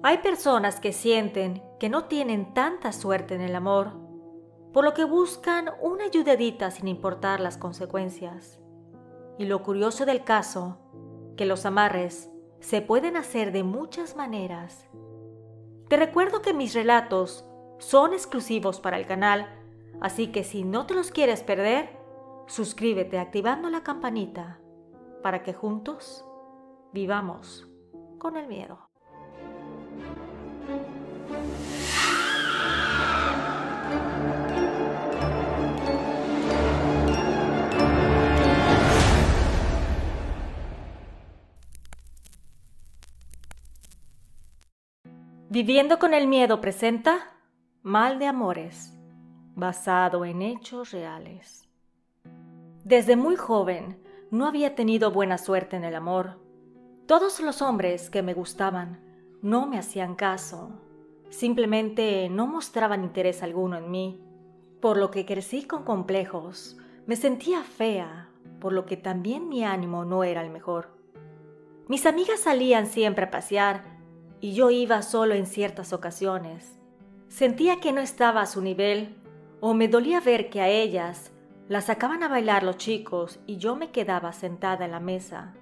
Hay personas que sienten que no tienen tanta suerte en el amor, por lo que buscan una ayudadita sin importar las consecuencias. Y lo curioso del caso, que los amarres se pueden hacer de muchas maneras. Te recuerdo que mis relatos son exclusivos para el canal, así que si no te los quieres perder, suscríbete activando la campanita para que juntos vivamos con el miedo. Viviendo con el miedo presenta Mal de Amores, basado en hechos reales. Desde muy joven no había tenido buena suerte en el amor. Todos los hombres que me gustaban no me hacían caso, simplemente no mostraban interés alguno en mí, por lo que crecí con complejos. Me sentía fea, por lo que también mi ánimo no era el mejor. Mis amigas salían siempre a pasear y yo iba solo en ciertas ocasiones. Sentía que no estaba a su nivel, o me dolía ver que a ellas las sacaban a bailar los chicos y yo me quedaba sentada en la mesa.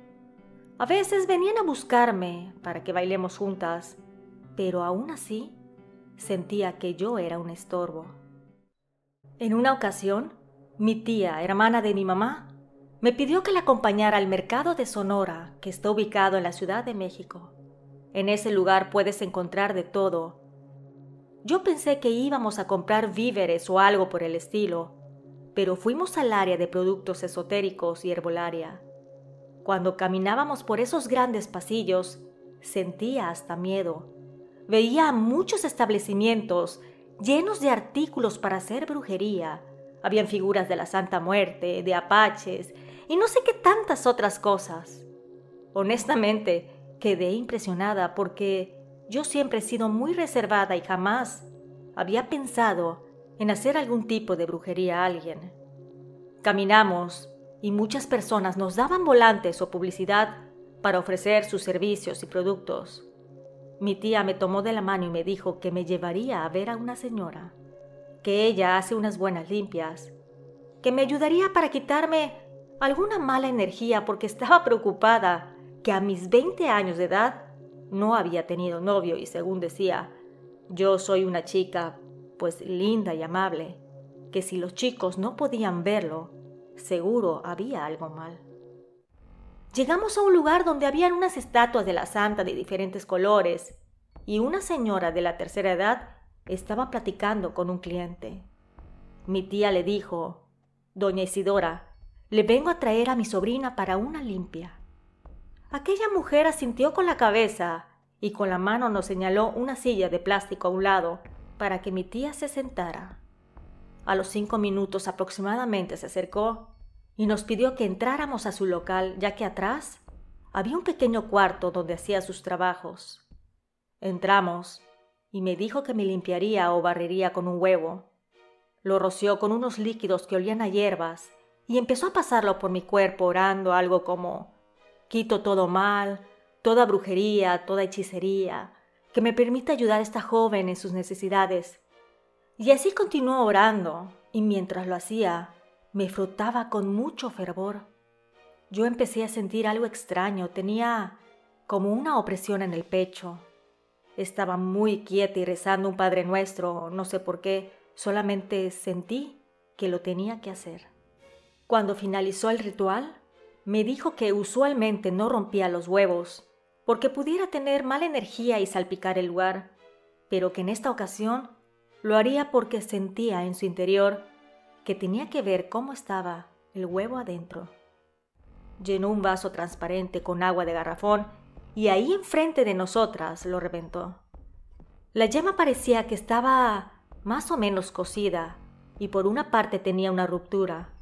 A veces venían a buscarme para que bailemos juntas, pero aún así sentía que yo era un estorbo. En una ocasión, mi tía, hermana de mi mamá, me pidió que la acompañara al mercado de Sonora, que está ubicado en la Ciudad de México. En ese lugar puedes encontrar de todo. Yo pensé que íbamos a comprar víveres o algo por el estilo, pero fuimos al área de productos esotéricos y herbolaria. Cuando caminábamos por esos grandes pasillos, sentía hasta miedo. Veía muchos establecimientos llenos de artículos para hacer brujería. Habían figuras de la Santa Muerte, de apaches y no sé qué tantas otras cosas. Honestamente, quedé impresionada porque yo siempre he sido muy reservada y jamás había pensado en hacer algún tipo de brujería a alguien. Caminamos y muchas personas nos daban volantes o publicidad para ofrecer sus servicios y productos. Mi tía me tomó de la mano y me dijo que me llevaría a ver a una señora, que ella hace unas buenas limpias, que me ayudaría para quitarme alguna mala energía porque estaba preocupada que a mis 20 años de edad no había tenido novio y según decía, yo soy una chica pues linda y amable, que si los chicos no podían verlo, seguro había algo mal. Llegamos a un lugar donde habían unas estatuas de la santa de diferentes colores y una señora de la tercera edad estaba platicando con un cliente. Mi tía le dijo, Doña Isidora, le vengo a traer a mi sobrina para una limpia. Aquella mujer asintió con la cabeza y con la mano nos señaló una silla de plástico a un lado para que mi tía se sentara. A los 5 minutos aproximadamente se acercó y nos pidió que entráramos a su local, ya que atrás había un pequeño cuarto donde hacía sus trabajos. Entramos y me dijo que me limpiaría o barrería con un huevo. Lo roció con unos líquidos que olían a hierbas y empezó a pasarlo por mi cuerpo orando algo como: quito todo mal, toda brujería, toda hechicería, que me permita ayudar a esta joven en sus necesidades. Y así continuó orando, y mientras lo hacía, me frotaba con mucho fervor. Yo empecé a sentir algo extraño, tenía como una opresión en el pecho. Estaba muy quieta y rezando un Padre Nuestro, no sé por qué, solamente sentí que lo tenía que hacer. Cuando finalizó el ritual, me dijo que usualmente no rompía los huevos porque pudiera tener mala energía y salpicar el lugar, pero que en esta ocasión lo haría porque sentía en su interior que tenía que ver cómo estaba el huevo adentro. Llenó un vaso transparente con agua de garrafón y ahí enfrente de nosotras lo reventó. La llama parecía que estaba más o menos cocida y por una parte tenía una ruptura.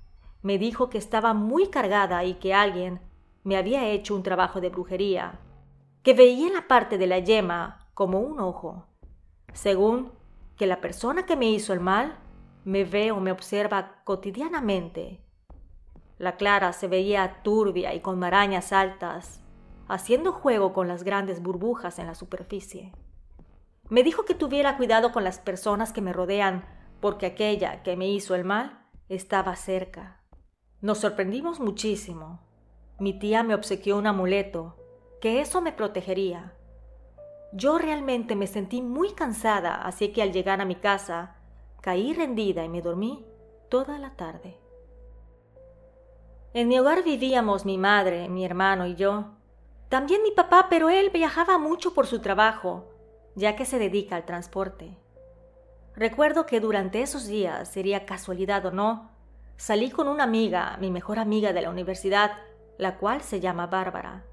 Me dijo que estaba muy cargada y que alguien me había hecho un trabajo de brujería, que veía en la parte de la yema como un ojo. Según que la persona que me hizo el mal me ve o me observa cotidianamente. La clara se veía turbia y con marañas altas, haciendo juego con las grandes burbujas en la superficie. Me dijo que tuviera cuidado con las personas que me rodean, porque aquella que me hizo el mal estaba cerca. Nos sorprendimos muchísimo. Mi tía me obsequió un amuleto, que eso me protegería. Yo realmente me sentí muy cansada, así que al llegar a mi casa, caí rendida y me dormí toda la tarde. En mi hogar vivíamos mi madre, mi hermano y yo. También mi papá, pero él viajaba mucho por su trabajo, ya que se dedica al transporte. Recuerdo que durante esos días, sería casualidad o no, salí con una amiga, mi mejor amiga de la universidad, la cual se llama Bárbara,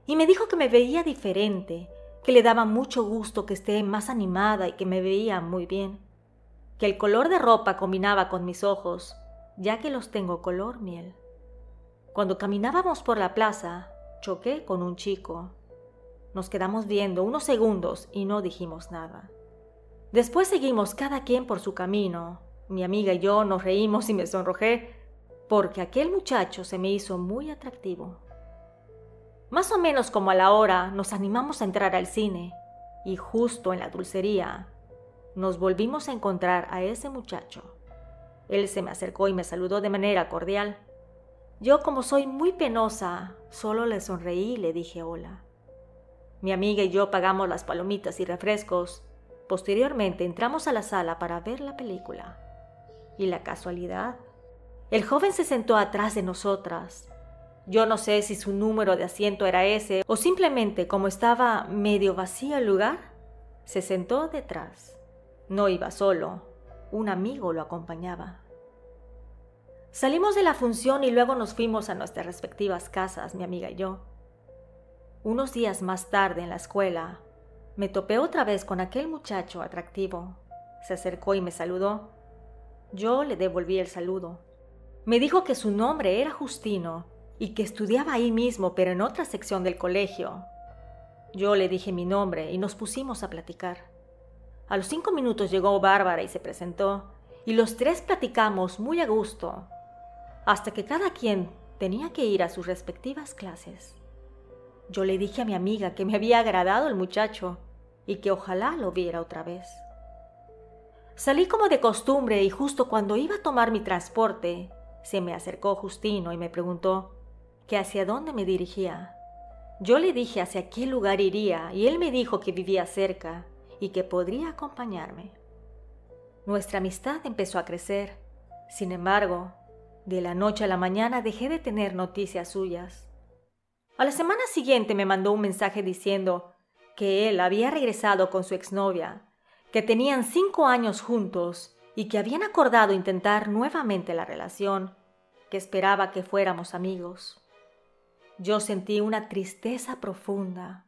y me dijo que me veía diferente, que le daba mucho gusto que esté más animada y que me veía muy bien, que el color de ropa combinaba con mis ojos, ya que los tengo color miel. Cuando caminábamos por la plaza, choqué con un chico. Nos quedamos viendo unos segundos y no dijimos nada. Después seguimos cada quien por su camino. Mi amiga y yo nos reímos y me sonrojé porque aquel muchacho se me hizo muy atractivo. Más o menos como a la hora nos animamos a entrar al cine y justo en la dulcería nos volvimos a encontrar a ese muchacho. Él se me acercó y me saludó de manera cordial. Yo, como soy muy penosa, solo le sonreí y le dije hola. Mi amiga y yo pagamos las palomitas y refrescos. Posteriormente entramos a la sala para ver la película. Y la casualidad, el joven se sentó atrás de nosotras. Yo no sé si su número de asiento era ese o simplemente como estaba medio vacío el lugar, se sentó detrás. No iba solo, un amigo lo acompañaba. Salimos de la función y luego nos fuimos a nuestras respectivas casas, mi amiga y yo. Unos días más tarde en la escuela, me topé otra vez con aquel muchacho atractivo. Se acercó y me saludó. Yo le devolví el saludo. Me dijo que su nombre era Justino y que estudiaba ahí mismo, pero en otra sección del colegio. Yo le dije mi nombre y nos pusimos a platicar. A los 5 minutos llegó Bárbara y se presentó, y los tres platicamos muy a gusto, hasta que cada quien tenía que ir a sus respectivas clases. Yo le dije a mi amiga que me había agradado el muchacho y que ojalá lo viera otra vez. Salí como de costumbre y justo cuando iba a tomar mi transporte, se me acercó Justino y me preguntó que hacia dónde me dirigía. Yo le dije hacia qué lugar iría y él me dijo que vivía cerca y que podría acompañarme. Nuestra amistad empezó a crecer. Sin embargo, de la noche a la mañana dejé de tener noticias suyas. A la semana siguiente me mandó un mensaje diciendo que él había regresado con su exnovia, que tenían 5 años juntos y que habían acordado intentar nuevamente la relación, que esperaba que fuéramos amigos. Yo sentí una tristeza profunda.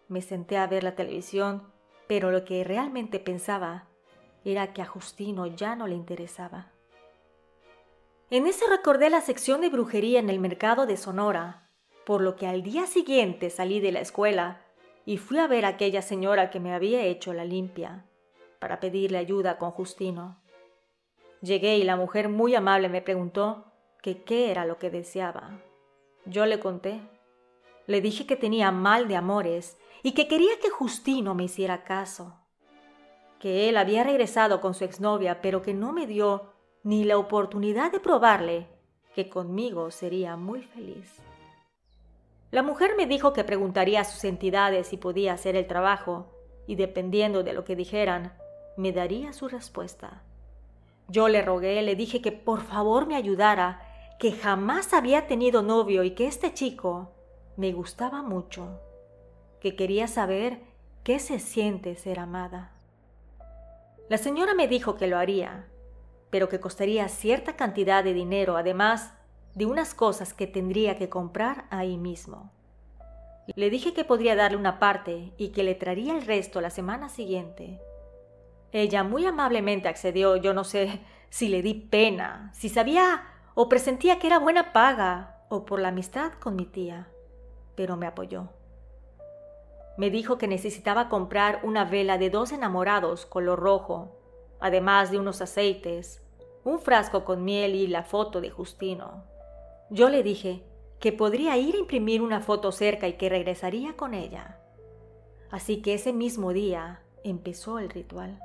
Me senté a ver la televisión, pero lo que realmente pensaba era que a Justino ya no le interesaba. En eso recordé la sección de brujería en el mercado de Sonora, por lo que al día siguiente salí de la escuela y fui a ver a aquella señora que me había hecho la limpia, para pedirle ayuda con Justino. Llegué y la mujer muy amable me preguntó que qué era lo que deseaba. Yo le conté. Le dije que tenía mal de amores y que quería que Justino me hiciera caso. Que él había regresado con su exnovia, pero que no me dio ni la oportunidad de probarle que conmigo sería muy feliz. La mujer me dijo que preguntaría a sus entidades si podía hacer el trabajo y dependiendo de lo que dijeran, me daría su respuesta. Yo le rogué, le dije que por favor me ayudara, que jamás había tenido novio y que este chico me gustaba mucho, que quería saber qué se siente ser amada. La señora me dijo que lo haría, pero que costaría cierta cantidad de dinero, además de unas cosas que tendría que comprar ahí mismo. Le dije que podría darle una parte y que le traería el resto la semana siguiente. Ella muy amablemente accedió. Yo no sé si le di pena, si sabía o presentía que era buena paga o por la amistad con mi tía, pero me apoyó. Me dijo que necesitaba comprar una vela de 2 enamorados color rojo, además de unos aceites, un frasco con miel y la foto de Justino. Yo le dije que podría ir a imprimir una foto cerca y que regresaría con ella. Así que ese mismo día empezó el ritual.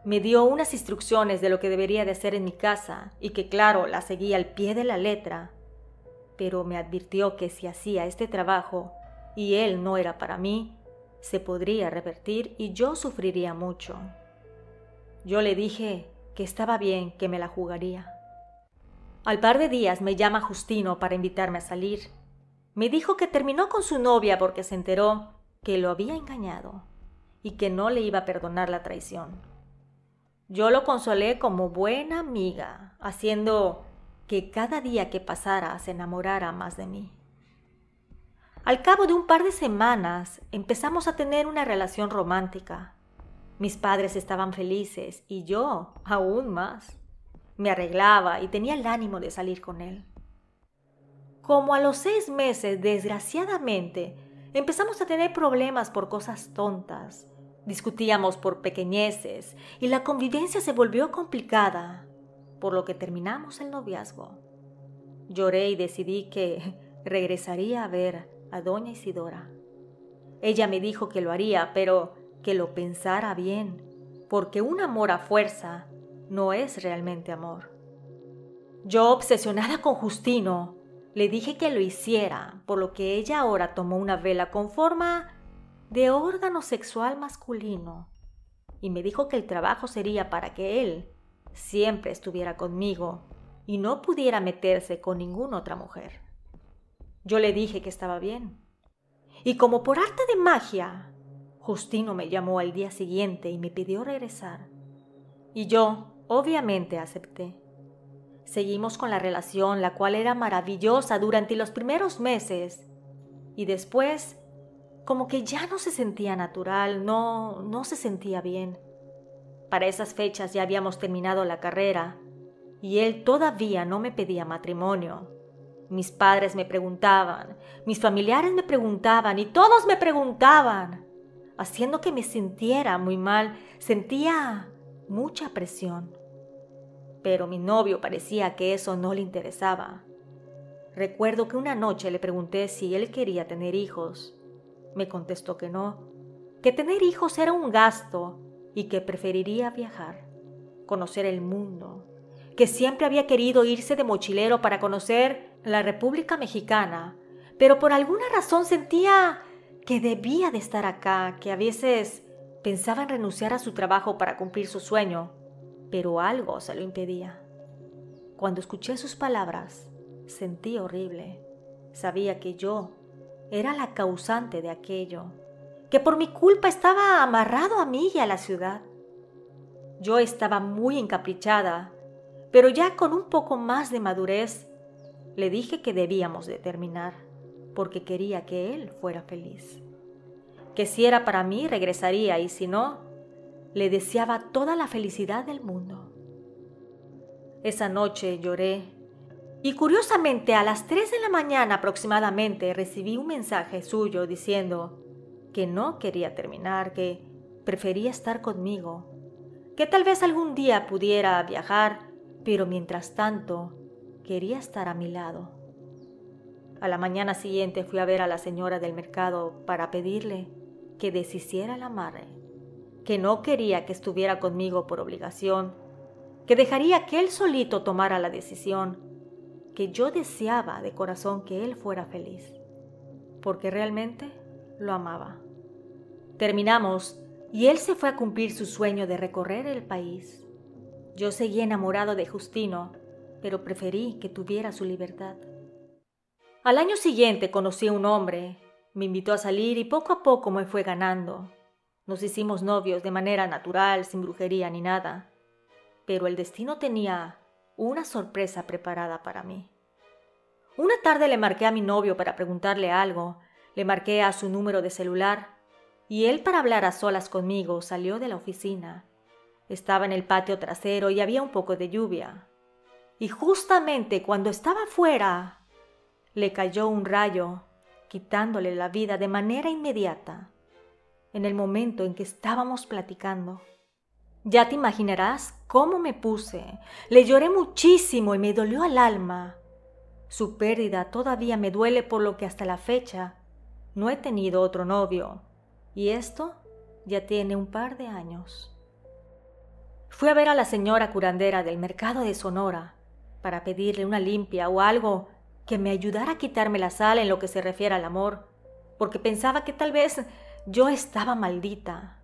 Me dio unas instrucciones de lo que debería de hacer en mi casa y que claro, la seguía al pie de la letra, pero me advirtió que si hacía este trabajo y él no era para mí, se podría revertir y yo sufriría mucho. Yo le dije que estaba bien, que me la jugaría. Al par de días me llama Justino para invitarme a salir. Me dijo que terminó con su novia porque se enteró que lo había engañado y que no le iba a perdonar la traición. Yo lo consolé como buena amiga, haciendo que cada día que pasara se enamorara más de mí. Al cabo de un par de semanas empezamos a tener una relación romántica. Mis padres estaban felices y yo aún más. Me arreglaba y tenía el ánimo de salir con él. Como a los 6 meses, desgraciadamente, empezamos a tener problemas por cosas tontas. Discutíamos por pequeñeces y la convivencia se volvió complicada, por lo que terminamos el noviazgo. Lloré y decidí que regresaría a ver a doña Isidora. Ella me dijo que lo haría, pero que lo pensara bien, porque un amor a fuerza no es realmente amor. Yo, obsesionada con Justino, le dije que lo hiciera, por lo que ella ahora tomó una vela con forma de órgano sexual masculino y me dijo que el trabajo sería para que él siempre estuviera conmigo y no pudiera meterse con ninguna otra mujer. Yo le dije que estaba bien. Y como por arte de magia, Justino me llamó al día siguiente y me pidió regresar. Y yo, obviamente, acepté. Seguimos con la relación, la cual era maravillosa durante los primeros meses. Y después, como que ya no se sentía natural, no se sentía bien. Para esas fechas ya habíamos terminado la carrera y él todavía no me pedía matrimonio. Mis padres me preguntaban, mis familiares me preguntaban y todos me preguntaban, haciendo que me sintiera muy mal. Sentía mucha presión. Pero mi novio parecía que eso no le interesaba. Recuerdo que una noche le pregunté si él quería tener hijos. Me contestó que no, que tener hijos era un gasto y que preferiría viajar, conocer el mundo, que siempre había querido irse de mochilero para conocer la República Mexicana, pero por alguna razón sentía que debía de estar acá, que a veces pensaba en renunciar a su trabajo para cumplir su sueño, pero algo se lo impedía. Cuando escuché sus palabras, sentí horrible. Sabía que yo era la causante de aquello, que por mi culpa estaba amarrado a mí y a la ciudad. Yo estaba muy encaprichada, pero ya con un poco más de madurez, le dije que debíamos de terminar, porque quería que él fuera feliz. Que si era para mí, regresaría, y si no, le deseaba toda la felicidad del mundo. Esa noche lloré, y curiosamente a las 3 de la mañana aproximadamente recibí un mensaje suyo diciendo que no quería terminar, que prefería estar conmigo, que tal vez algún día pudiera viajar, pero mientras tanto quería estar a mi lado. A la mañana siguiente fui a ver a la señora del mercado para pedirle que deshiciera el amarre, que no quería que estuviera conmigo por obligación, que dejaría que él solito tomara la decisión, que yo deseaba de corazón que él fuera feliz, porque realmente lo amaba. Terminamos y él se fue a cumplir su sueño de recorrer el país. Yo seguí enamorado de Justino, pero preferí que tuviera su libertad. Al año siguiente conocí a un hombre, me invitó a salir y poco a poco me fue ganando. Nos hicimos novios de manera natural, sin brujería ni nada, pero el destino tenía una sorpresa preparada para mí. Una tarde le marqué a mi novio para preguntarle algo, le marqué a su número de celular y él, para hablar a solas conmigo, salió de la oficina. Estaba en el patio trasero y había un poco de lluvia. Y justamente cuando estaba afuera, le cayó un rayo, quitándole la vida de manera inmediata, en el momento en que estábamos platicando. Ya te imaginarás cómo me puse. Le lloré muchísimo y me dolió al alma. Su pérdida todavía me duele, por lo que hasta la fecha no he tenido otro novio. Y esto ya tiene un par de años. Fui a ver a la señora curandera del mercado de Sonora para pedirle una limpia o algo que me ayudara a quitarme la sal en lo que se refiere al amor, porque pensaba que tal vez yo estaba maldita.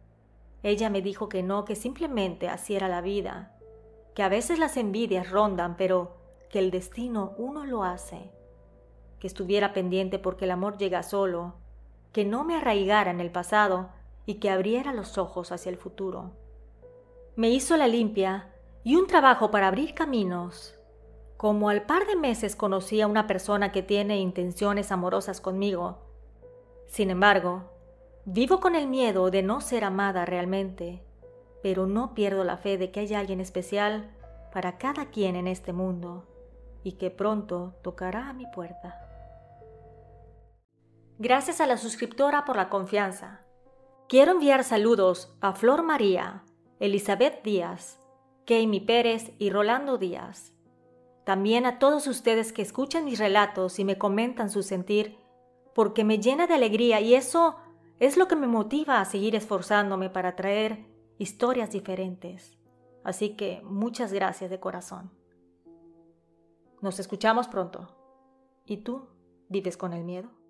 Ella me dijo que no, que simplemente así era la vida, que a veces las envidias rondan, pero que el destino uno lo hace, que estuviera pendiente porque el amor llega solo, que no me arraigara en el pasado y que abriera los ojos hacia el futuro. Me hizo la limpia y un trabajo para abrir caminos. Como al par de meses conocí a una persona que tiene intenciones amorosas conmigo. Sin embargo, vivo con el miedo de no ser amada realmente, pero no pierdo la fe de que hay alguien especial para cada quien en este mundo y que pronto tocará a mi puerta. Gracias a la suscriptora por la confianza. Quiero enviar saludos a Flor María, Elizabeth Díaz, Keimi Pérez y Rolando Díaz. También a todos ustedes que escuchan mis relatos y me comentan su sentir, porque me llena de alegría y eso es lo que me motiva a seguir esforzándome para traer historias diferentes. Así que muchas gracias de corazón. Nos escuchamos pronto. ¿Y tú vives con el miedo?